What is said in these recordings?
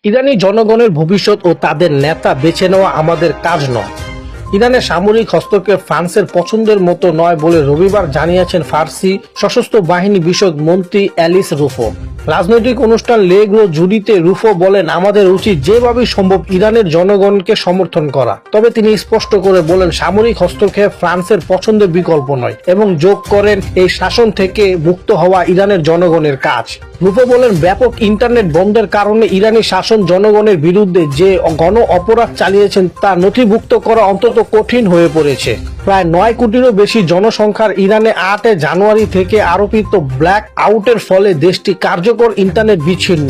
ইরানি জনগণের ভবিষ্যৎ ও তাদের নেতা বেছে নেওয়া আমাদের কাজ নয়। ইরানের সামরিক হস্তক্ষেপ ফ্রান্সের পছন্দের মতো নয় বলে রবিবার জানিয়েছেন ফার্সি সশস্ত্র বাহিনী বিষয়ক মন্ত্রী অ্যালিস রুফো। রাজনৈতিক অনুষ্ঠান লেগ্রো জুডিতে রুফো বলেন, আমাদের উচিত যেভাবেই সম্ভব ইরানের জনগণকে সমর্থন করা। তবে তিনি স্পষ্ট করে বলেন, সামরিক হস্তক্ষেপ ফ্রান্সের পছন্দের বিকল্প নয় এবং যোগ করেন, এই শাসন থেকে মুক্ত হওয়া ইরানের জনগণের কাজ। রুফো বলেন, ব্যাপক ইন্টারনেট বন্ধের কারণে ইরানি শাসন জনগণের বিরুদ্ধে যে গণ অপরাধ চালিয়েছেন তা নথিভুক্ত করা অন্তত কঠিন হয়ে পড়েছে। প্রায় 9 কোটিরও বেশি জনসংখ্যার ইরানে 8 জানুয়ারি থেকে আরোপিত ব্ল্যাক আউটের ফলে দেশটি কার্যকর ইন্টারনেট বিচ্ছিন্ন।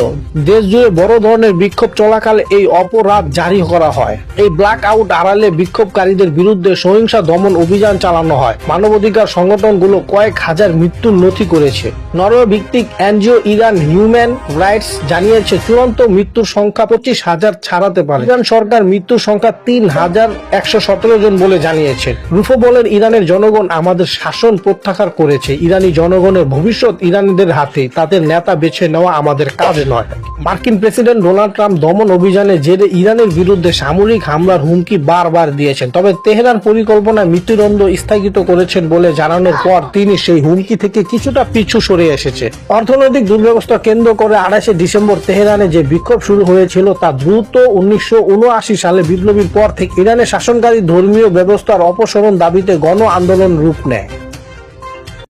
দেশ জুড়ে বড় ধরনের বিক্ষোভ চলাকালে এই অপরাধ জারি করা হয়। এই ব্ল্যাক আউট আড়ালে বিক্ষোভকারীদের বিরুদ্ধে সহিংসা দমন অভিযান চালানো হয়। মানবাধিকার সংগঠনগুলো কয়েক হাজার মৃত্যুর নথি করেছে। নরওয়ে ভিত্তিক এনজিও ইরান হিউম্যান রাইটস জানিয়েছে, চূড়ান্ত মৃত্যুর সংখ্যা 25,000 ছাড়াতে পারে। ইরান সরকার মৃত্যুর সংখ্যা 3,117 জন বলে জানিয়েছে। রুফো বলেন, ইরানের জনগণ আমাদের শাসন প্রত্যাহার করেছে। ইরানি জনগণের ভবিষ্যৎ ইরানিদের হাতে, তাদের নেতা বেছে নেওয়া আমাদের কাজ নয়। মার্কিন প্রেসিডেন্ট ডোনাল্ড ট্রাম্প দমন অভিযানে জেরে ইরানের বিরুদ্ধে সামরিক হামলার হুমকি বারবার দিয়েছেন। তবে তেহরান পরিকল্পনায় মৃত্যুদণ্ড স্থগিত করেছেন বলে জানানোর পর তিনি সেই হুমকি থেকে কিছুটা পিছু সরে এসেছে। অর্থনৈতিক দুর্ব্যবস্থা কেন্দ্র করে 28 ডিসেম্বর তেহরানে যে বিক্ষোভ শুরু হয়েছিল তা দ্রুত 1979 সালে বিপ্লবীর পর থেকে ইরানের শাসনকারী ধর্মীয় ব্যবস্থার অপসারণ দাবিতে গণ আন্দোলন রূপ নেয়।